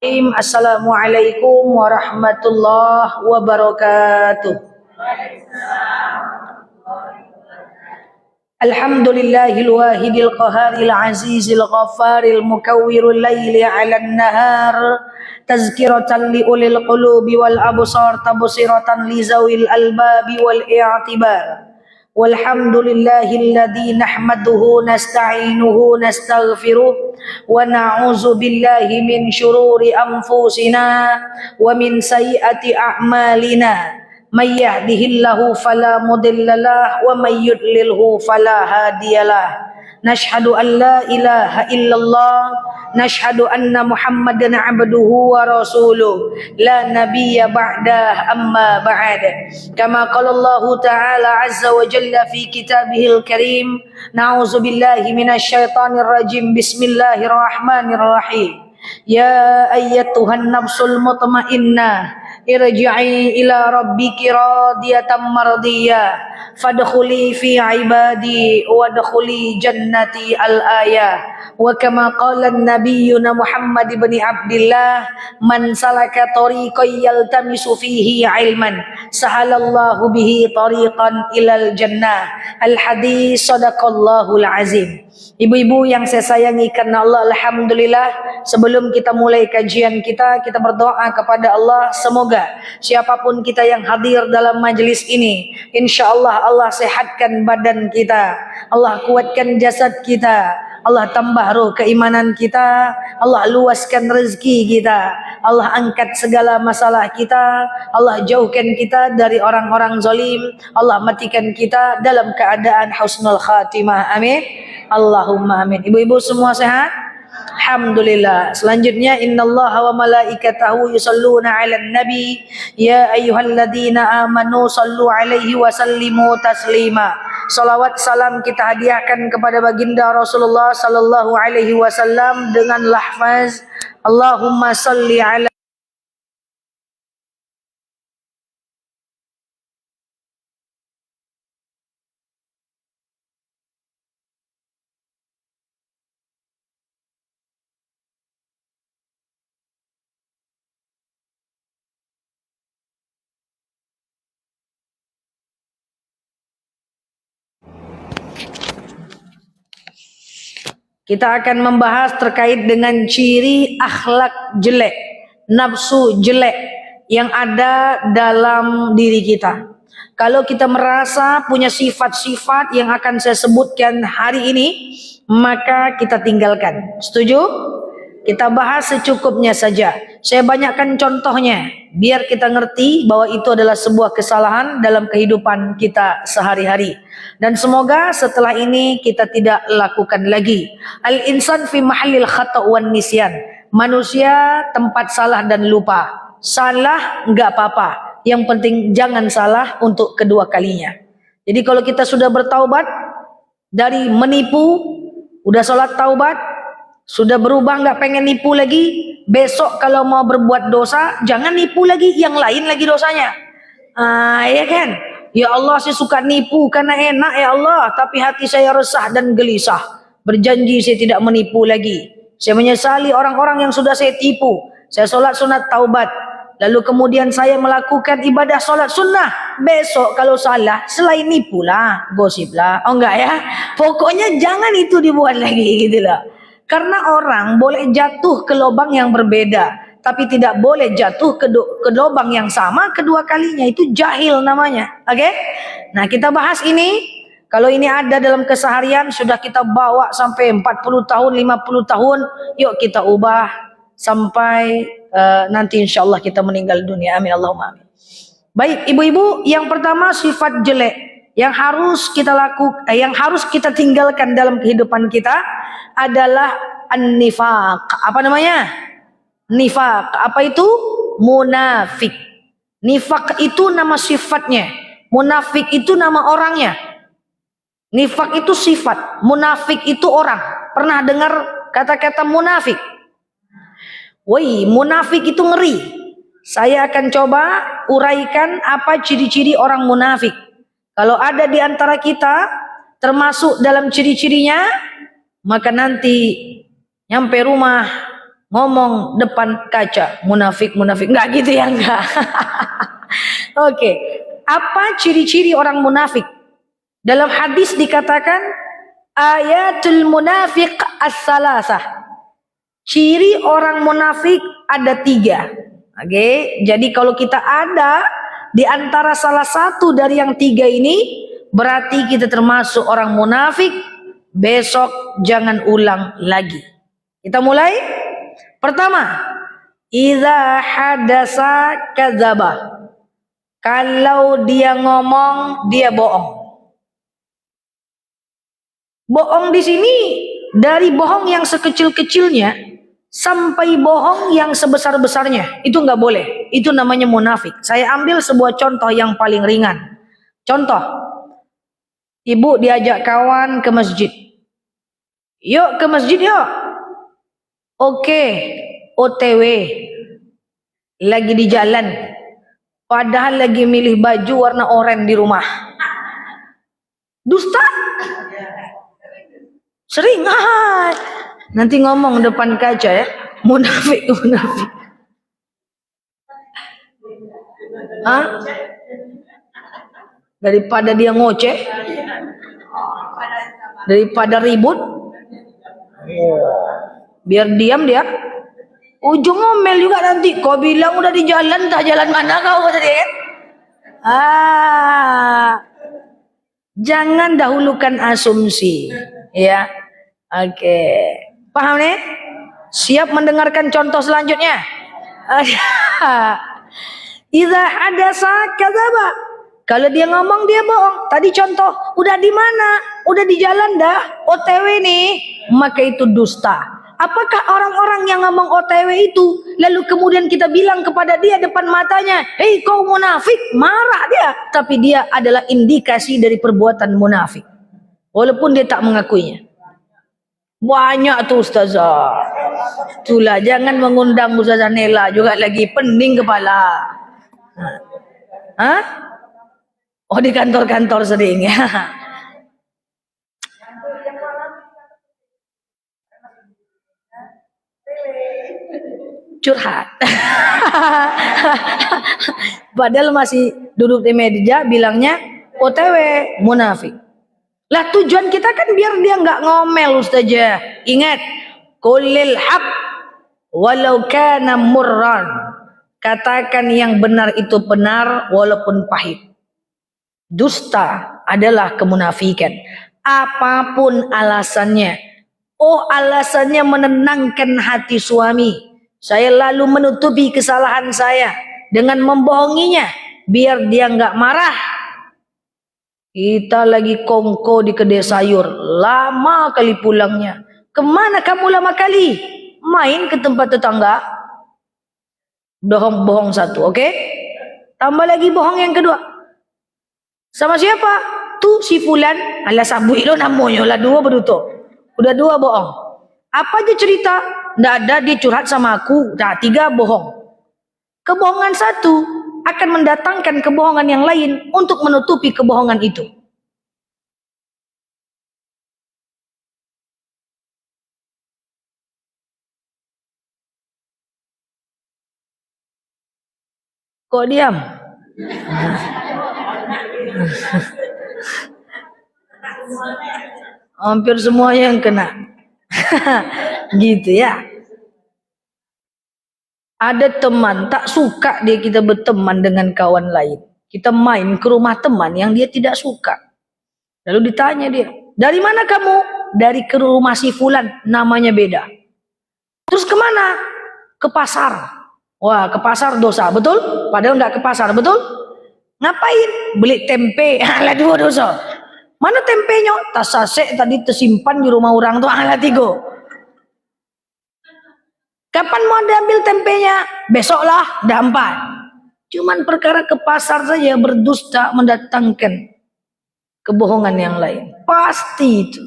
Assalamualaikum warahmatullahi wabarakatuh. Alhamdulillahil wahidil qaharil azizil ghaffaril mukawwirul laili 'alan nahar tazkiratan li ulil qulubi wal absar tabsiratan li zawil albabi wal i'tibar. Walhamdulillahilladzi nahmaduhu nasta'inuhu nastaghfiruh wa na'udzu billahi min syururi anfusina wa min sayyiati a'malina may yahdihillahu fala mudhillalah wa may yudlilhu fala hadiyalah. Nashhadu an la ilaha illallah nashhadu anna muhammadan abduhu wa rasuluh la nabiyya ba'dah amma ba'd kama qala Allah ta'ala azza wa jalla fi kitabihil karim na'udzu billahi minasy syaithanir rajim bismillahirrahmanirrahim ya ayyatuhan nafsul mutmainnah irji'i ila rabbiki radiyatan mardiyah fadkhuli fi ibadi wadkhuli jannati al-ayah wa kama qala nabiyyuna Muhammad ibn Abdullah man salaka tariqan yaltamisu fihi ilman sahalallahu bihi tariqan ilal jannah. Al-hadis sadaqallahul azim. Ibu-ibu yang saya sayangi karena Allah, alhamdulillah, sebelum kita mulai kajian kita berdoa kepada Allah, semoga siapapun kita yang hadir dalam majelis ini, insyaallah Allah sehatkan badan kita, Allah kuatkan jasad kita, Allah tambah roh keimanan kita, Allah luaskan rezeki kita, Allah angkat segala masalah kita, Allah jauhkan kita dari orang-orang zalim, Allah matikan kita dalam keadaan husnul khatimah. Amin. Allahumma amin. Ibu-ibu semua sehat? Alhamdulillah. Selanjutnya innallaha wa malaikatahu yusalluna 'alan nabi ya ayyuhalladzina amanu sallu 'alaihi wa sallimu taslima. Salawat salam kita hadiahkan kepada baginda Rasulullah sallallahu alaihi wasallam dengan lafaz Allahumma salli ala. Kita akan membahas terkait dengan ciri akhlak jelek, nafsu jelek yang ada dalam diri kita. Kalau kita merasa punya sifat-sifat yang akan saya sebutkan hari ini, maka kita tinggalkan. Setuju? Kita bahas secukupnya saja. Saya banyakkan contohnya biar kita ngerti bahwa itu adalah sebuah kesalahan dalam kehidupan kita sehari-hari. Dan semoga setelah ini kita tidak lakukan lagi. Al-insan fi mahallil khata' wan nisyan. Manusia tempat salah dan lupa. Salah enggak apa-apa. Yang penting jangan salah untuk kedua kalinya. Jadi kalau kita sudah bertaubat dari menipu, udah sholat taubat, sudah berubah nggak pengen nipu lagi, besok kalau mau berbuat dosa jangan nipu lagi, yang lain lagi dosanya. Ya kan? Ya Allah, saya suka nipu karena enak ya Allah, tapi hati saya resah dan gelisah. Berjanji saya tidak menipu lagi. Saya menyesali orang-orang yang sudah saya tipu. Saya sholat sunat taubat, lalu kemudian saya melakukan ibadah sholat sunnah. Besok kalau salah, selain nipu lah, gosip lah. Oh enggak ya? Pokoknya jangan itu dibuat lagi gitu loh. Karena orang boleh jatuh ke lubang yang berbeda, tapi tidak boleh jatuh ke lubang yang sama kedua kalinya. Itu jahil namanya. Oke? Nah, kita bahas ini. Kalau ini ada dalam keseharian, sudah kita bawa sampai 40 tahun, 50 tahun, yuk kita ubah sampai nanti insyaallah kita meninggal dunia. Amin Allahumma amin. Baik, ibu-ibu, yang pertama sifat jelek yang harus kita lakukan, yang harus kita tinggalkan dalam kehidupan kita adalah an-nifaq. Apa namanya? Nifaq. Apa itu? Munafik. Nifaq itu nama sifatnya. Munafik itu nama orangnya. Nifaq itu sifat. Munafik itu orang. Pernah dengar kata-kata munafik? Woi, munafik itu ngeri. Saya akan coba uraikan apa ciri-ciri orang munafik. Kalau ada di antara kita termasuk dalam ciri-cirinya, maka nanti nyampe rumah ngomong depan kaca, munafik, enggak gitu ya, enggak. Oke, apa ciri-ciri orang munafik? Dalam hadis dikatakan ayatul munafiq as-salasah. Ciri orang munafik ada 3. Oke, jadi kalau kita ada di antara salah satu dari yang 3 ini, berarti kita termasuk orang munafik. Besok jangan ulang lagi. Kita mulai. Pertama, idza hadasa kadzaba. Kalau dia ngomong, dia bohong. Bohong di sini dari bohong yang sekecil-kecilnya sampai bohong yang sebesar-besarnya. Itu nggak boleh. Itu namanya munafik. Saya ambil sebuah contoh yang paling ringan. Contoh, ibu diajak kawan ke masjid. Yuk ke masjid yuk. Oke, OTW. Lagi di jalan. Padahal lagi milih baju warna oranye di rumah. Dusta? Sering. Nanti ngomong depan kaca ya. Munafik. Daripada dia ngoceh, daripada ribut, biar diam dia. Ujung ngomel juga nanti. Kau bilang udah di jalan, tak jalan mana kau tadi kan? Jangan dahulukan asumsi, ya. Oke, paham nih? Siap mendengarkan contoh selanjutnya? Idza hadasa kadzaba. Kalau dia ngomong dia bohong. Tadi contoh, udah di mana? Udah di jalan dah, OTW nih, maka itu dusta. Apakah orang-orang yang ngomong OTW itu lalu kemudian kita bilang kepada dia depan matanya, "Hei kau munafik," marah dia, tapi dia adalah indikasi dari perbuatan munafik walaupun dia tak mengakuinya. Banyak tuh ustazah. Itulah, jangan mengundang Ustazah Nela juga lagi, pening kepala. Oh, di kantor-kantor sering ya. Curhat. Padahal masih duduk di meja bilangnya OTW, munafik. Lah tujuan kita kan biar dia nggak ngomel ustazah. Ingat, qulil haq walau kana murran. Katakan yang benar itu benar walaupun pahit. Dusta adalah kemunafikan. Apapun alasannya. Oh, alasannya menenangkan hati suami. Saya lalu menutupi kesalahan saya dengan membohonginya biar dia nggak marah. Kita lagi kongko di kedai sayur, lama kali pulangnya. Kemana kamu lama kali? Main ke tempat tetangga. Bohong satu, oke? Tambah lagi bohong yang kedua. Sama siapa? Tuh si Fulan. Alah sabui lo namanya lah, 2 berutuh. Udah 2 bohong. Apa aja cerita? Nggak ada, dia curhat sama aku. Nah, 3 bohong. Kebohongan satu akan mendatangkan kebohongan yang lain untuk menutupi kebohongan itu. Kok diam? Hampir semuanya yang kena. Gitu ya. Ada teman tak suka dia kita berteman dengan kawan lain. Kita main ke rumah teman yang dia tidak suka. Lalu ditanya dia, "Dari mana kamu?" "Dari ke rumah si Fulan, namanya beda." "Terus kemana?" "Ke pasar." Wah, ke pasar dosa, betul? Padahal nggak ke pasar, betul? Ngapain? Beli tempe. Alah, 2 dosa. Mana tempenya? Tas sasek tadi tersimpan di rumah orang tuh. Alah, 3. Kapan mau diambil tempenya? Besoklah, dah 4. Cuman perkara ke pasar saja berdusta mendatangkan kebohongan yang lain. Pasti itu.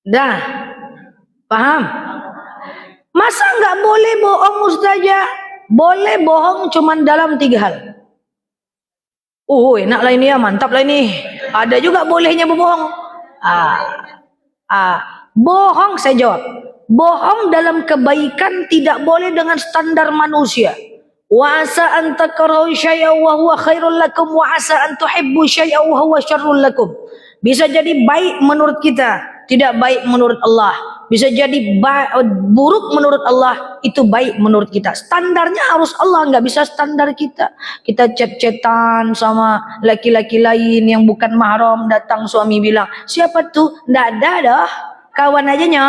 Dah, paham? Masa nggak boleh bohong ustazah? boleh bohong cuman dalam 3 hal. Oh, enak lah ini ya, mantap lah ini. Ada juga bolehnya berbohong. Bohong, saya jawab. Bohong dalam kebaikan tidak boleh dengan standar manusia. Wa asa an takrahu syai'an wa huwa khairul lakum wa asa an tuhibbu syai'an wa huwa syarrul lakum. Bisa jadi baik menurut kita, tidak baik menurut Allah. Bisa jadi buruk menurut Allah, itu baik menurut kita. Standarnya harus Allah, nggak bisa standar kita. Kita chat-chatan sama laki-laki lain yang bukan mahram, datang suami bilang, siapa tuh? Nggak ada dah, kawan aja nya.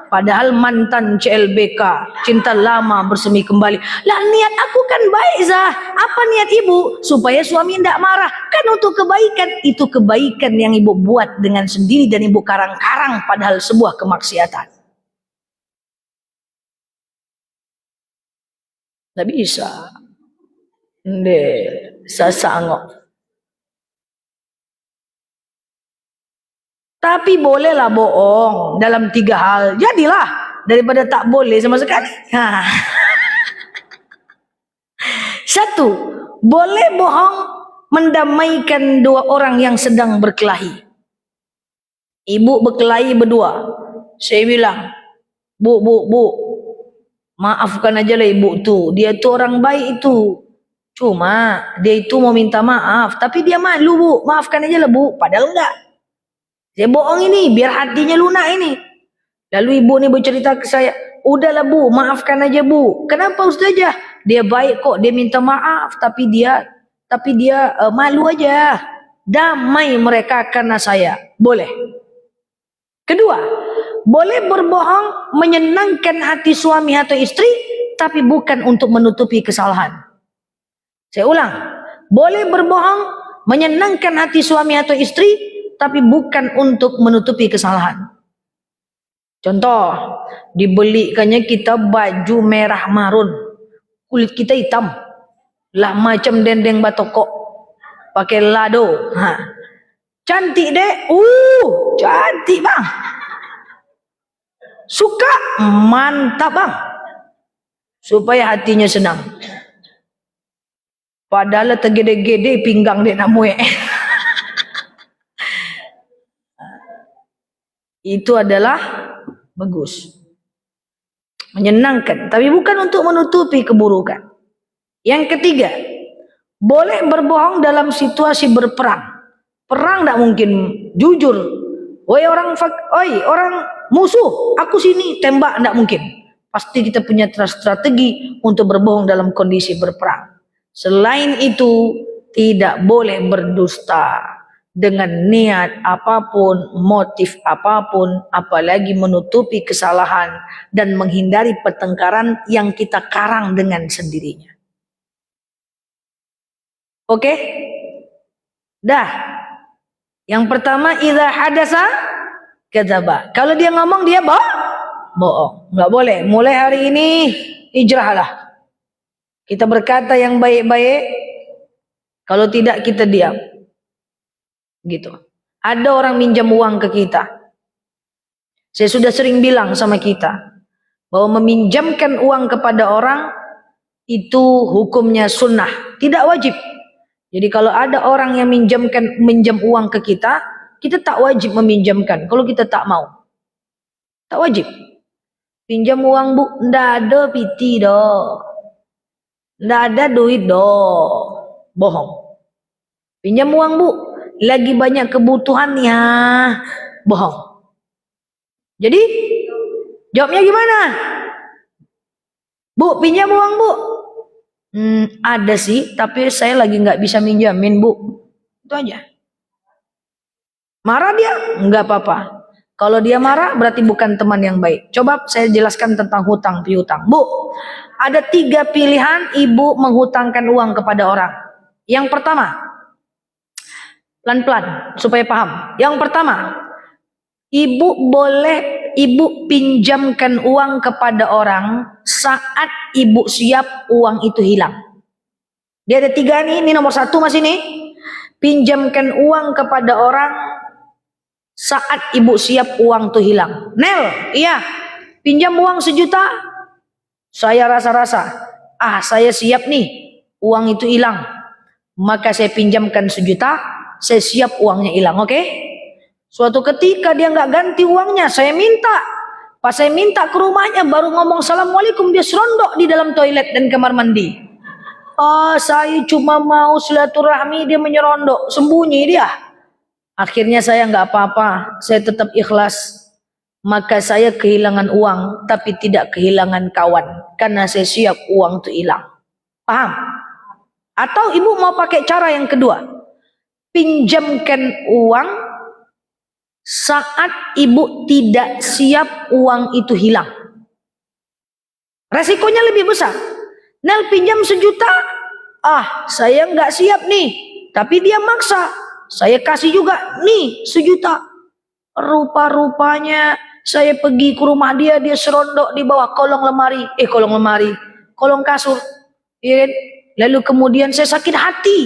Padahal mantan CLBK, cinta lama bersemi kembali. Lah niat aku kan baik Zah. Apa niat ibu? Supaya suami tidak marah. Kan untuk kebaikan. Itu kebaikan yang ibu buat dengan sendiri dan ibu karang-karang padahal sebuah kemaksiatan. Tidak bisa. Nde, sasangok. Tapi bolehlah bohong dalam 3 hal. Jadilah daripada tak boleh sama sekali. 1, boleh bohong mendamaikan 2 orang yang sedang berkelahi. Ibu berkelahi berdua. Saya bilang, bu, maafkan aja lah ibu tuh. Dia tuh orang baik itu. Cuma dia itu mau minta maaf, tapi dia malu bu. Maafkan aja lah bu. Padahal enggak. Saya bohong ini biar hatinya lunak ini. Lalu ibu ni bercerita ke saya, udahlah bu, maafkan aja bu. Kenapa Ustazah? Dia baik kok, dia minta maaf, tapi dia malu aja. Damai mereka karena saya. Boleh. Kedua, boleh berbohong menyenangkan hati suami atau istri, tapi bukan untuk menutupi kesalahan. Saya ulang, boleh berbohong menyenangkan hati suami atau istri, tapi bukan untuk menutupi kesalahan. Contoh, dibelikannya kita baju merah marun, kulit kita hitam, lah macam dendeng batokok, pakai lado. Cantik deh, cantik bang. Suka, mantap bang. Supaya hatinya senang. Padahal tergede-gede pinggang dek nak muek. Itu adalah bagus, menyenangkan, tapi bukan untuk menutupi keburukan. Yang ketiga, boleh berbohong dalam situasi berperang. Perang tidak mungkin jujur. Orang musuh, aku sini tembak, tidak mungkin. Pasti kita punya strategi untuk berbohong dalam kondisi berperang. Selain itu, tidak boleh berdusta. Dengan niat apapun, motif apapun, apalagi menutupi kesalahan dan menghindari pertengkaran yang kita karang dengan sendirinya. Oke? Dah. Yang pertama, idza hadasa kadzaba. Kalau dia ngomong dia bohong. Enggak boleh. Mulai hari ini hijrahlah. Kita berkata yang baik-baik. Kalau tidak kita diam. Gitu. Ada orang minjam uang ke kita. Saya sudah sering bilang sama kita bahwa meminjamkan uang kepada orang itu hukumnya sunnah, tidak wajib. Jadi kalau ada orang yang minjam uang ke kita, kita tak wajib meminjamkan. Kalau kita tak mau, tak wajib. Pinjam uang bu, ndak ada piti doh, ndak ada duit doh, bohong. Pinjam uang bu, lagi banyak kebutuhannya, bohong. Jadi jawabnya gimana? Bu, pinjam uang bu. Ada sih, tapi saya lagi nggak bisa minjamin bu. Itu aja. Marah dia? Nggak apa-apa. Kalau dia marah berarti bukan teman yang baik. Coba saya jelaskan tentang hutang piutang. Bu, ada 3 pilihan ibu menghutangkan uang kepada orang. Yang pertama, pelan-pelan supaya paham. Yang pertama, ibu pinjamkan uang kepada orang saat ibu siap uang itu hilang. Dia ada 3 nih, ini nomor 1 mas ini. Pinjamkan uang kepada orang saat ibu siap uang itu hilang. Nel, iya, pinjam uang 1 juta. Saya rasa-rasa saya siap nih uang itu hilang, maka saya pinjamkan 1 juta, saya siap uangnya hilang, oke? Suatu ketika dia nggak ganti uangnya, saya minta. Pas saya minta ke rumahnya, baru ngomong assalamualaikum, dia serondok di dalam toilet dan kamar mandi. Saya cuma mau silaturahmi, dia menyerondok, sembunyi dia. Akhirnya saya nggak apa-apa, saya tetap ikhlas. Maka saya kehilangan uang, tapi tidak kehilangan kawan, karena saya siap uang itu hilang. Paham? Atau ibu mau pakai cara yang kedua, pinjamkan uang saat ibu tidak siap uang itu hilang. Resikonya lebih besar. Nel pinjam 1 juta, saya nggak siap nih, tapi dia maksa, saya kasih juga nih 1 juta. Rupa-rupanya saya pergi ke rumah dia, dia serondok di bawah kolong kasur, ya kan? Lalu kemudian saya sakit hati,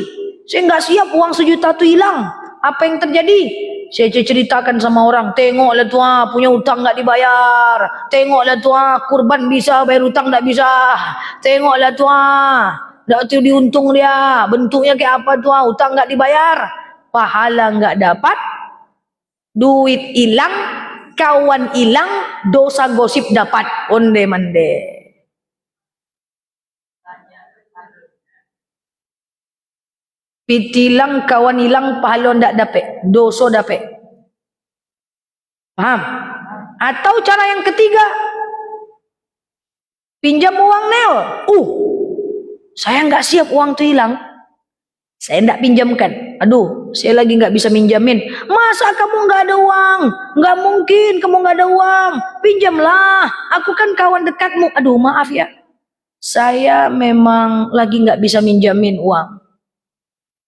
saya nggak siap uang 1 juta itu hilang. Apa yang terjadi? Saya ceritakan sama orang, tengoklah tua punya utang nggak dibayar, tengoklah tua kurban bisa bayar utang nggak bisa, tengoklah tua nggak tuh diuntung dia, bentuknya kayak apa tua, utang nggak dibayar, pahala nggak dapat, duit hilang, kawan hilang, dosa gosip dapat, onde mande. Pitilang kawan hilang, pahala ndak dapet, dosa dapet. Paham? Atau cara yang ketiga, pinjam uang Nel. Saya nggak siap uang itu hilang, saya ndak pinjamkan. Aduh, saya lagi nggak bisa minjamin. Masa kamu nggak ada uang? Nggak mungkin kamu nggak ada uang. Pinjamlah, aku kan kawan dekatmu. Aduh, maaf ya, saya memang lagi nggak bisa minjamin uang.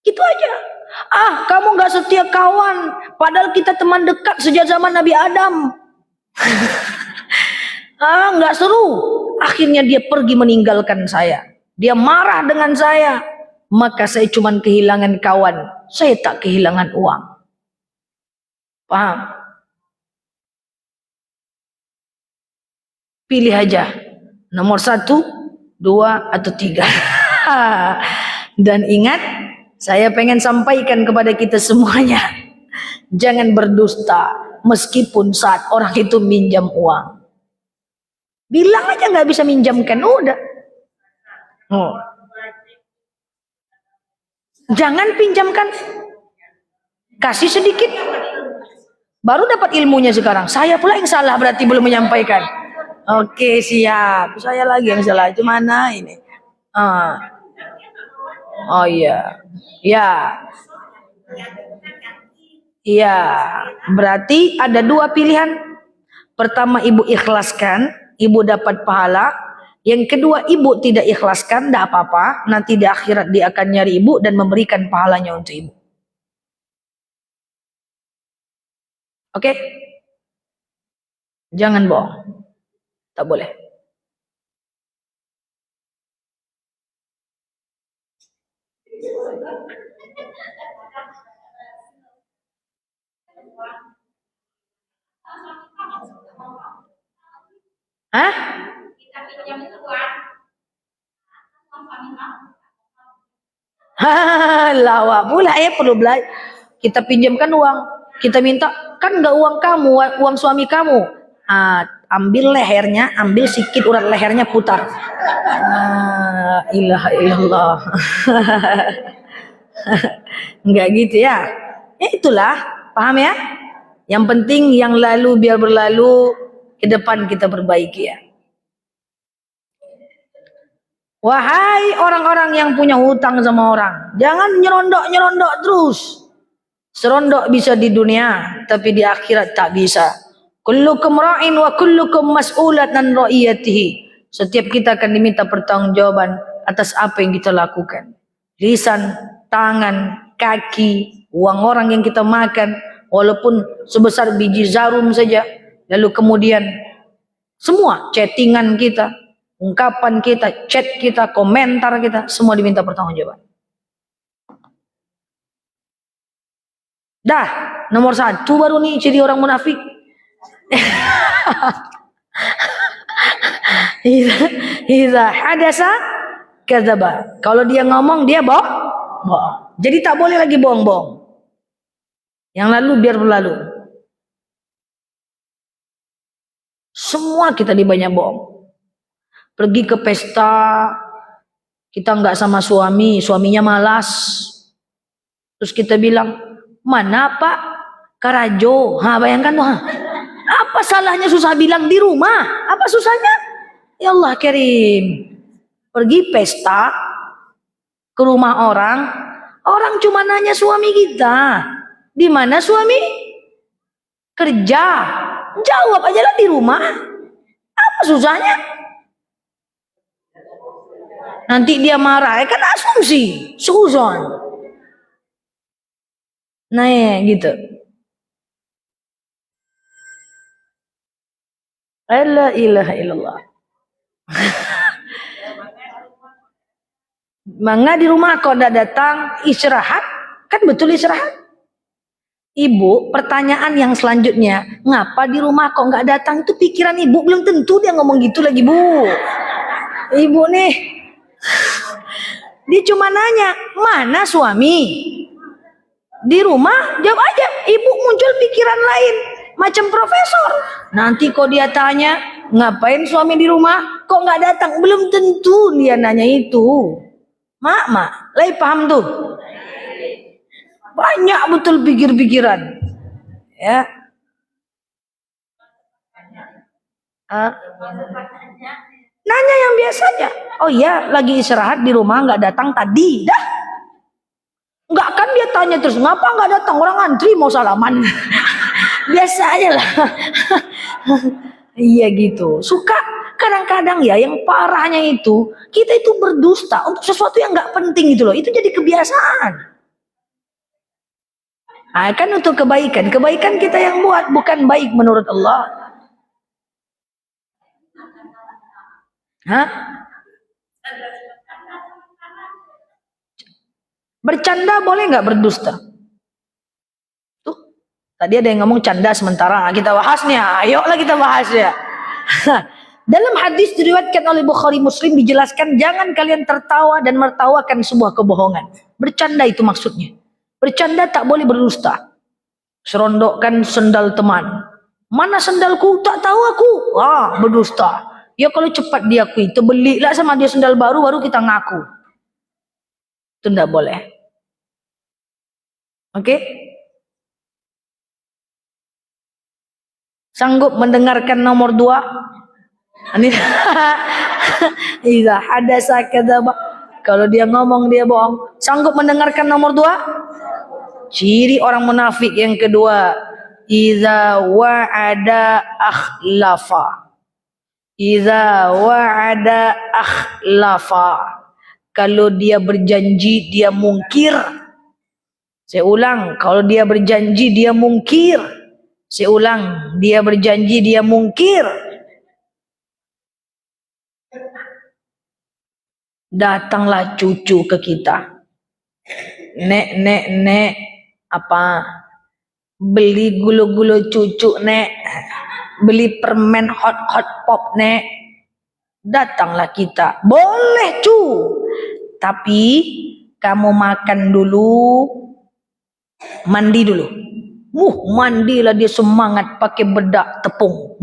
Gitu aja. Kamu nggak setia kawan, padahal kita teman dekat sejak zaman Nabi Adam. Nggak seru. Akhirnya dia pergi meninggalkan saya. Dia marah dengan saya. Maka saya cuma kehilangan kawan, saya tak kehilangan uang. Paham? Pilih aja, nomor 1, 2, atau 3. Dan ingat, saya pengen sampaikan kepada kita semuanya, jangan berdusta meskipun saat orang itu minjam uang. Bilang aja nggak bisa minjamkan, udah. Jangan pinjamkan, kasih sedikit, baru dapat ilmunya sekarang. Saya pula yang salah berarti belum menyampaikan. Oke, siap. Saya lagi yang salah. Gimana ini? Oh iya. Ya. Iya. Berarti ada 2 pilihan. Pertama, ibu ikhlaskan, ibu dapat pahala. Yang kedua, ibu tidak ikhlaskan, tidak apa-apa. Nanti di akhirat dia akan nyari ibu dan memberikan pahalanya untuk ibu. Oke? Jangan bohong. Tak boleh. Hah? Lawak pula ya, perlu belajar. Kita pinjamkan uang, kita minta, kan nggak uang kamu, uang suami kamu. Ambil lehernya, ambil sikit urat lehernya, putar. Ilaha illallah. Enggak gitu ya. Ya itulah, paham ya? Yang penting yang lalu biar berlalu, ke depan kita perbaiki ya. Wahai orang-orang yang punya hutang sama orang, jangan nyerondok-nyerondok terus. Serondok bisa di dunia, tapi di akhirat tak bisa. Kullukum ra'in wa kullukum mas'ulat an ra'iyatihi. Setiap kita akan diminta pertanggungjawaban atas apa yang kita lakukan. Lisan, tangan, kaki, uang orang yang kita makan, walaupun sebesar biji zarum saja. Lalu kemudian semua chattingan kita, ungkapan kita, chat kita, komentar kita, semua diminta pertanggungjawaban. Dah, nomor 1 baru nih jadi orang munafik. Iza hadasa kadzaba. Kalau dia ngomong dia bohong. Jadi tak boleh lagi bohong-bohong. Yang lalu biar berlalu. Semua kita di banyak bohong. Pergi ke pesta, kita nggak sama suami, suaminya malas. Terus kita bilang, mana Pak Karajo? Bayangkan tuh. Apa salahnya susah bilang di rumah? Apa susahnya? Ya Allah Karim. Pergi pesta ke rumah orang, orang cuma nanya suami kita. Di mana suami? Kerja. Jawab aja lah di rumah. Apa susahnya? Nanti dia marah, kan asumsi, suzon. Nah ya gitu. La ilaha illallah. Mangga di rumah kau udah datang istirahat, kan betul istirahat. Ibu, pertanyaan yang selanjutnya, ngapa di rumah kok nggak datang? Itu pikiran ibu, belum tentu dia ngomong gitu lagi bu. Ibu nih, dia cuma nanya, mana suami? Di rumah, jawab aja. Ibu muncul pikiran lain, macam profesor. Nanti kok dia tanya, ngapain suami di rumah? Kok nggak datang? Belum tentu dia nanya itu. Mak, lagi paham tuh? Banyak betul pikir-pikiran. Ya. Nanya yang biasanya. Oh iya, lagi istirahat di rumah nggak datang tadi. Dah. Nggak kan dia tanya terus, ngapa nggak datang? Orang antri mau salaman. Biasa aja lah. Iya gitu. Suka kadang-kadang ya yang parahnya itu, kita itu berdusta untuk sesuatu yang nggak penting gitu loh. Itu jadi kebiasaan. Kan untuk kebaikan kita yang buat, bukan baik menurut Allah. Bercanda boleh nggak berdusta? Tuh, tadi ada yang ngomong canda sementara, kita bahas nih, ayolah kita bahas ya. Dalam hadis diriwayatkan oleh Bukhari Muslim dijelaskan, jangan kalian tertawa dan mertawakan sebuah kebohongan. Bercanda itu maksudnya. Bercanda tak boleh berdusta. Serondokkan sendal teman. Mana sendalku? Tak tahu aku. Berdusta. Ya kalau cepat dia aku itu belilah sama dia sendal baru kita ngaku. Itu tidak boleh. Oke? Sanggup mendengarkan nomor 2? Iya, ada sakadaba. Kalau dia ngomong dia bohong. Sanggup mendengarkan nomor 2? Ciri orang munafik yang kedua, iza wa'ada akhlafa. Iza wa'ada akhlafa. Kalau dia berjanji dia mungkir. Saya ulang, kalau dia berjanji dia mungkir. Saya ulang, dia berjanji dia mungkir. Datanglah cucu ke kita. Nek, apa? Beli gulu-gulu cucu, nek. Beli permen hot pop, nek. Datanglah kita. Boleh cu. Tapi kamu makan dulu. Mandi dulu. Mandilah dia semangat pakai bedak tepung.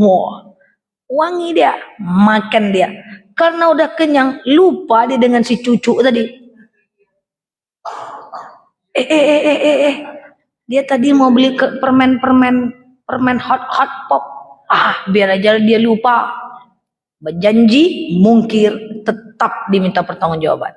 Wangi dia. Makan dia. Karena udah kenyang, lupa dia dengan si cucu tadi. Dia tadi mau beli permen hot pop. Biar aja dia lupa. Berjanji, mungkir, tetap diminta pertanggungjawaban.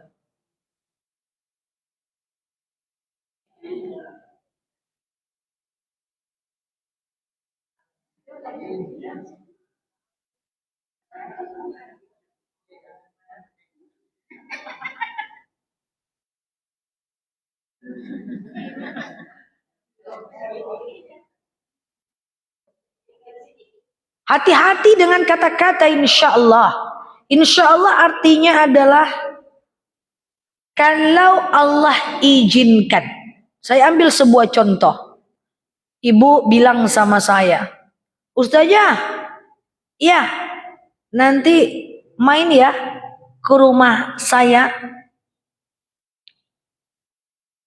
Hati-hati dengan kata-kata insya Allah. Insya Allah artinya adalah kalau Allah izinkan. Saya ambil sebuah contoh. Ibu bilang sama saya, Ustazah, ya nanti main ya ke ke rumah saya.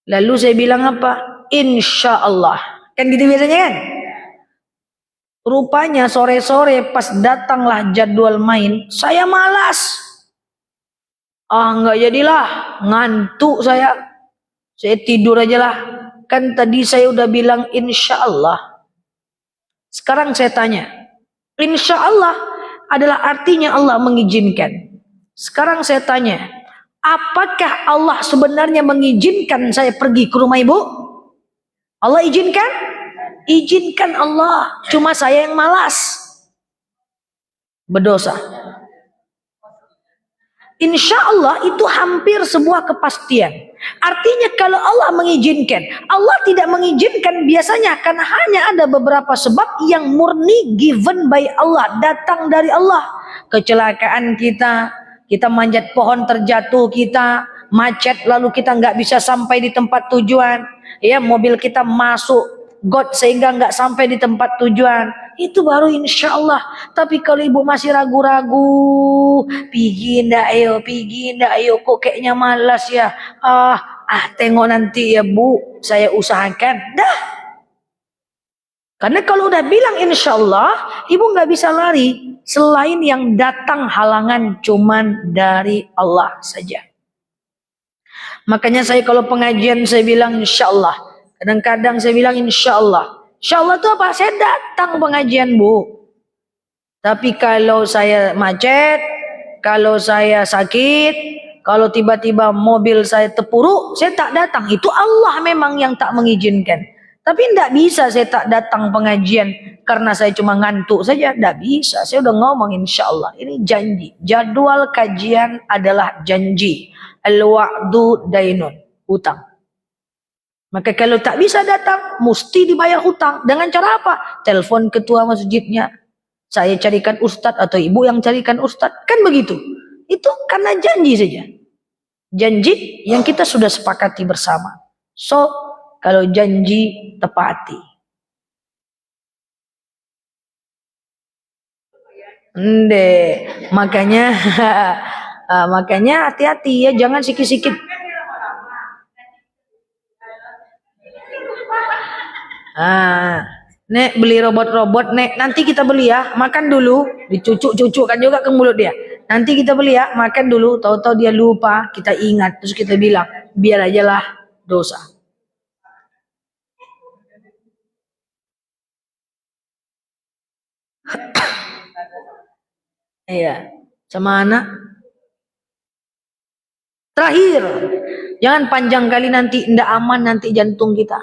Lalu saya bilang apa? Insya Allah. Kan gitu biasanya kan? Rupanya sore-sore pas datanglah jadwal main, saya malas. Nggak jadilah, ngantuk saya. Saya tidur aja lah. Kan tadi saya udah bilang insya Allah. Sekarang saya tanya, insya Allah adalah artinya Allah mengizinkan. Sekarang saya tanya, apakah Allah sebenarnya mengizinkan saya pergi ke rumah ibu? Allah izinkan? Izinkan Allah. Cuma saya yang malas. Berdosa. Insya Allah itu hampir sebuah kepastian. Artinya kalau Allah mengizinkan, Allah tidak mengizinkan biasanya karena hanya ada beberapa sebab yang murni given by Allah, datang dari Allah. Kecelakaan kita manjat pohon terjatuh, kita macet lalu kita nggak bisa sampai di tempat tujuan, ya mobil kita masuk got sehingga nggak sampai di tempat tujuan, itu baru insya Allah. Tapi kalau ibu masih ragu-ragu, pergi ndak ayo, kok kayaknya malas ya, tengok nanti ya bu, saya usahakan, dah. Karena kalau udah bilang insya Allah, ibu nggak bisa lari selain yang datang halangan cuman dari Allah saja. Makanya saya kalau pengajian saya bilang insya Allah. Kadang-kadang saya bilang insya Allah. Insya Allah itu apa? Saya datang pengajian bu. Tapi kalau saya macet, kalau saya sakit, kalau tiba-tiba mobil saya terpuruk, saya tak datang. Itu Allah memang yang tak mengizinkan. Tapi tidak bisa saya tak datang pengajian karena saya cuma ngantuk saja. Tidak bisa. Saya udah ngomong insya Allah. Ini janji. Jadwal kajian adalah janji. Al-wa'du dainun. Hutang. Maka kalau tak bisa datang, mesti dibayar hutang. Dengan cara apa? Telepon ketua masjidnya. Saya carikan ustadz atau ibu yang carikan ustadz. Kan begitu. Itu karena janji saja. Janji yang kita sudah sepakati bersama. So, kalau janji tepati. Makanya hati-hati ya, jangan sikit-sikit. Nek beli robot-robot, nek nanti kita beli ya, makan dulu, dicucuk-cucukkan juga ke mulut dia. Nanti kita beli ya, makan dulu, tahu-tahu dia lupa, kita ingat, terus kita bilang, biar aja lah, dosa. Iya, sama anak. Terakhir, jangan panjang kali nanti, ndak aman nanti jantung kita.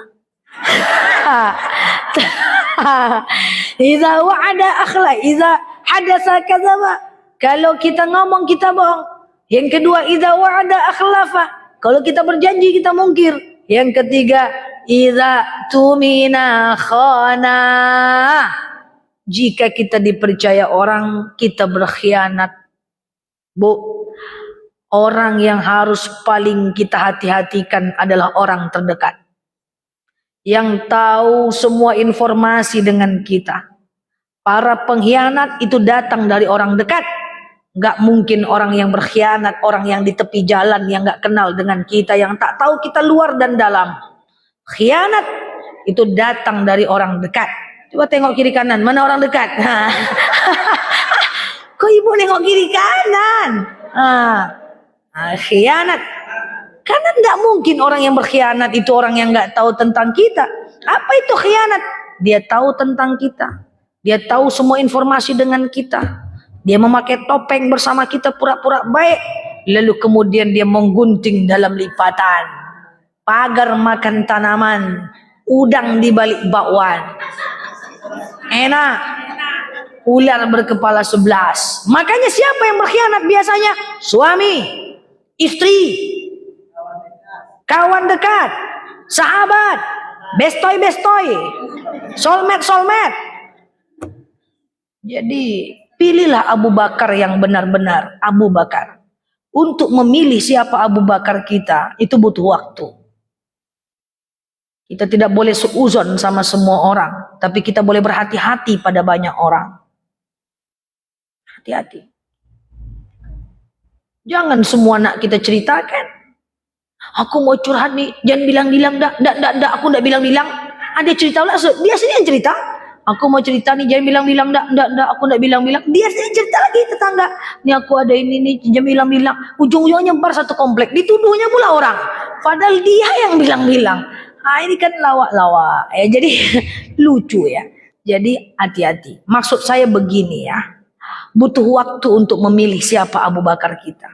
Iza wa'ada akhlak, iza hadasa kadzaba. Kalau kita ngomong kita bohong. Yang kedua, iza wa'ada akhlafa. Kalau kita berjanji kita mungkir. Yang ketiga, iza tumina khana. Jika kita dipercaya orang, kita berkhianat. Bu, orang yang harus paling kita hati-hatikan adalah orang terdekat. Yang tahu semua informasi dengan kita. Para pengkhianat itu datang dari orang dekat. Gak mungkin orang yang berkhianat, orang yang di tepi jalan, yang gak kenal dengan kita, yang tak tahu kita luar dan dalam. Khianat itu datang dari orang dekat. Coba tengok kiri kanan, mana orang dekat? Kok ibu nengok kiri kanan? Khianat. Karena tidak mungkin orang yang berkhianat itu orang yang nggak tahu tentang kita. Apa itu khianat? Dia tahu tentang kita. Dia tahu semua informasi dengan kita. Dia memakai topeng bersama kita pura-pura baik. Lalu kemudian dia menggunting dalam lipatan. Pagar makan tanaman. Udang di balik bakwan. Enak. Ular berkepala 11. Makanya siapa yang berkhianat biasanya? Suami, istri, kawan dekat, sahabat, bestoy, soulmate. Jadi pilihlah Abu Bakar yang benar-benar Abu Bakar. Untuk memilih siapa Abu Bakar kita, itu butuh waktu. Kita tidak boleh seuzon sama semua orang, tapi kita boleh berhati-hati pada banyak orang. Hati-hati. Jangan semua nak kita ceritakan. Aku mau curhat nih, jangan bilang-bilang dah, aku ndak bilang-bilang. Ada cerita lah, dia sendiri yang cerita. Aku mau cerita nih, jangan bilang-bilang dah, aku ndak bilang-bilang. Dia sendiri cerita lagi tetangga. Nih aku ada ini nih, jangan bilang-bilang. Ujung-ujungnya nyebar satu komplek, dituduhnya pula orang. Padahal dia yang bilang-bilang. Ah ini kan lawak-lawak. Ya jadi lucu ya. Jadi hati-hati. Maksud saya begini ya. Butuh waktu untuk memilih siapa Abu Bakar kita.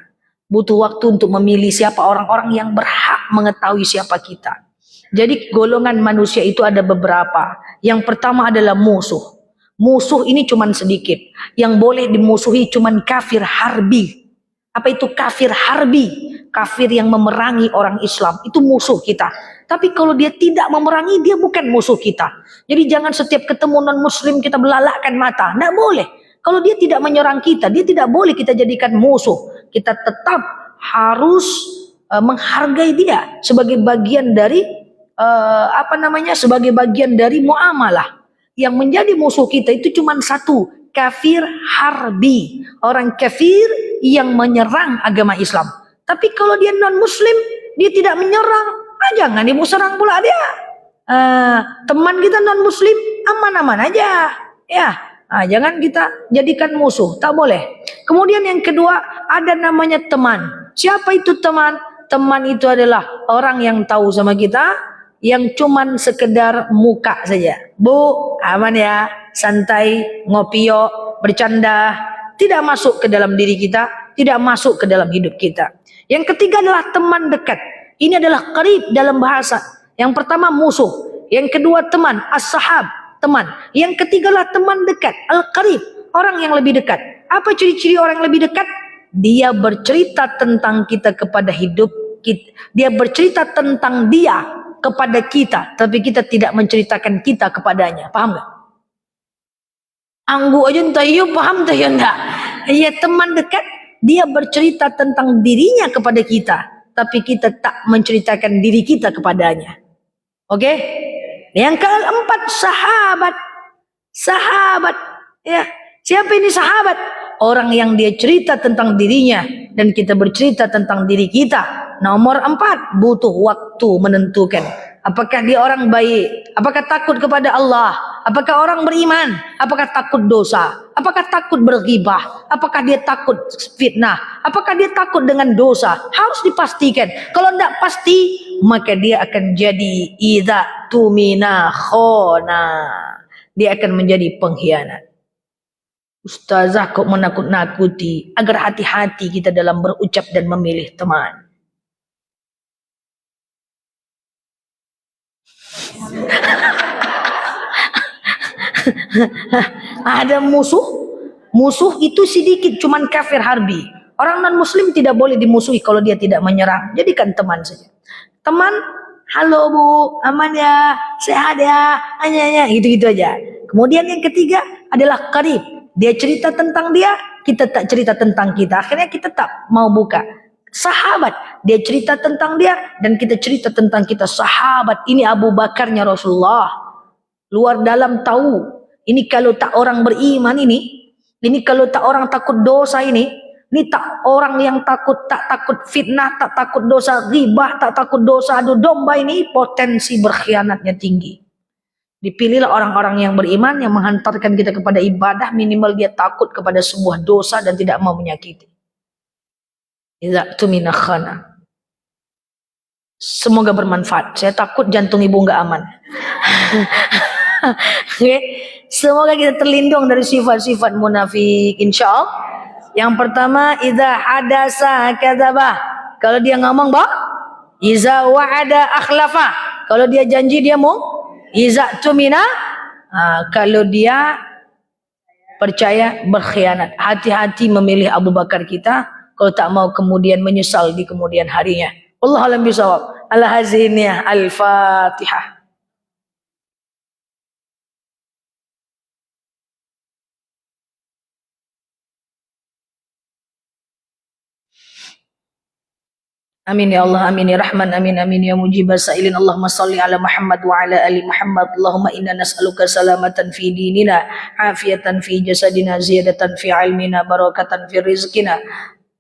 Butuh waktu untuk memilih siapa orang-orang yang berhak mengetahui siapa kita. Jadi golongan manusia itu ada beberapa. Yang pertama adalah musuh. Musuh ini cuman sedikit. Yang boleh dimusuhi cuman kafir harbi. Apa itu kafir harbi? Kafir yang memerangi orang Islam. Itu musuh kita. Tapi kalau dia tidak memerangi, dia bukan musuh kita. Jadi jangan setiap ketemu non-muslim kita belalakkan mata. Tidak boleh. Kalau dia tidak menyerang kita, dia tidak boleh kita jadikan musuh. Kita tetap harus menghargai dia sebagai bagian dari sebagai bagian dari muamalah. Yang menjadi musuh kita itu cuma satu, kafir harbi, orang kafir yang menyerang agama Islam. Tapi kalau dia non-muslim, dia tidak menyerang, jangan ibu serang pula dia. Teman kita non-muslim aman-aman aja, ya. Jangan kita jadikan musuh, tak boleh. Kemudian yang kedua, ada namanya teman. Siapa itu teman? Teman itu adalah orang yang tahu sama kita, yang cuman sekedar muka saja. Bu, aman ya, santai, ngopi yuk, bercanda, tidak masuk ke dalam diri kita, tidak masuk ke dalam hidup kita. Yang ketiga adalah teman dekat. Ini adalah qarib dalam bahasa. Yang pertama musuh, yang kedua teman, as-sahab, teman. Yang ketiga adalah teman dekat, al-qarib, orang yang lebih dekat. Apa ciri-ciri orang yang lebih dekat? Dia bercerita tentang kita kepada hidup kita. Dia bercerita tentang dia kepada kita, tapi kita tidak menceritakan kita kepadanya. Paham gak? Anggu aja entah iya paham entah ya enggak. Iya, teman dekat, dia bercerita tentang dirinya kepada kita, tapi kita tak menceritakan diri kita kepadanya. Oke? Yang keempat, sahabat. Sahabat, ya. Siapa ini sahabat? Orang yang dia cerita tentang dirinya dan kita bercerita tentang diri kita. Nomor 4, butuh waktu menentukan. Apakah dia orang baik? Apakah takut kepada Allah? Apakah orang beriman? Apakah takut dosa? Apakah takut berghibah? Apakah dia takut fitnah? Apakah dia takut dengan dosa? Harus dipastikan. Kalau tidak pasti, maka dia akan jadi idza tumina khona. Dia akan menjadi pengkhianat. Ustazah kok menakut-nakuti agar hati-hati kita dalam berucap dan memilih teman. Ada musuh. Musuh itu sedikit, cuman kafir harbi. Orang non muslim tidak boleh dimusuhi kalau dia tidak menyerang. Jadikan teman saja. Teman, halo bu, aman ya, sehat ya, hanya gitu-gitu aja. Kemudian yang ketiga adalah qarib. Dia cerita tentang dia, kita tak cerita tentang kita. Akhirnya kita tak mau buka. Sahabat, dia cerita tentang dia dan kita cerita tentang kita. Sahabat, ini Abu Bakarnya Rasulullah. Luar dalam tahu. Ini kalau tak orang beriman ini kalau tak orang takut dosa ini tak orang yang tak takut fitnah, tak takut dosa ghibah, tak takut dosa adu domba, ini potensi berkhianatnya tinggi. Dipilihlah orang-orang yang beriman, yang menghantarkan kita kepada ibadah, minimal dia takut kepada sebuah dosa dan tidak mau menyakiti. Idza tumina khana. Semoga bermanfaat. Saya takut jantung ibu nggak aman. Okay. Semoga kita terlindung dari sifat-sifat munafik, insyaallah. Yang pertama, idza hadasa kadzaba. Kalau dia ngomong, iza wa'ada akhlafa. Kalau dia janji dia mau. Iza tumina, kalau dia percaya berkhianat. Hati-hati memilih Abu Bakar kita, kalau tak mau kemudian menyesal di kemudian harinya. Wallahu a'lam bishawab. Al-haziniyah, al-Fatihah. Amin ya Allah, amin ya Rahman, amin amin ya mujibas sa'ilin. Allahumma salli ala Muhammad wa ala ali Muhammad. Allahumma inna nas'aluka salamatan fi dinina, afiyatan fi jasadina, ziyadatan fi ilmina, barakatan fi rizkina.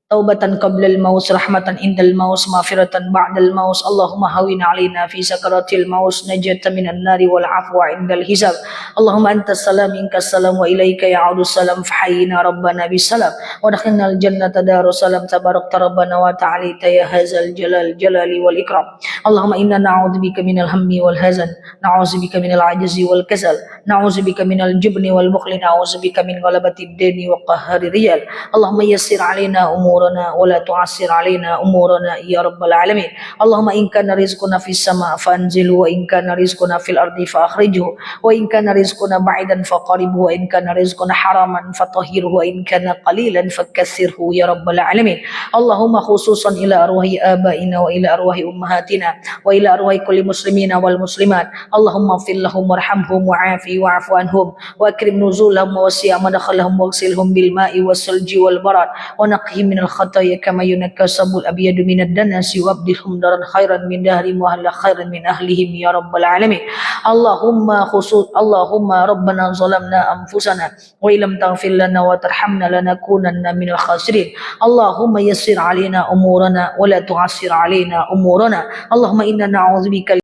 taubatan qablal maut, rahmatan indal maut, maghfiratan ba'dal maut. Allahumma hawin alaina fi sakaratil maut, najatan minan nari wal afwa indal hisab. Allahumma antas salam minkas salam wa ilaika ya'udu salam, fahayyina rabbana bisalam wa dakhalnal jannata darus salam, tabarakta rabbana wa ta'alita ya hadzal jalali wal ikram. Allahumma inna na'udzubika minal hammi wal hazan, na'udzubika minal ajzi wal kasal, na'udzubika minal jubni wal bukhli, na'udzubika min ghalabati ad-dini wa qahhari rijal. Allahumma yassir alaina umurana wa la tu'assir alaina umurana ya rabbal alamin. Allahumma in kana rizquna fis sama' fanzilhu, wa in kana rizquna fil ardi fa akhrijhu, wa in kana rizquna ba'idan faqaribhu, wa in kana rizquna haraman fatahhirhu, wa in kana qalilan fakassirhu ya rabbal alamin. Allahumma khususan ila arwahi abaina wa ila arwahi ummahatina wa ila arwahi kulli muslimina wal muslimat. Allahumma fil lahum warhamhum wa'afi wa'fu anhum wa akrim nuzulahum wa wasi' madkhalahum waghsilhum bil ma'i was salji wal barad wa naqqihim minal khataaya kama yunakka sabul abyadu minad danasi wa abdilhum daran khairan min dahrihim wa ahla khairan min ahlihim ya rabbal alamin. Allahumma rabbana zalamna anfusana wa illam taghfir lana wa tarhamna lanakunanna minal khasirin. Allahumma yassir alaina umurana wa la tu'assir alaina umurana. Allahumma inna na'udzubika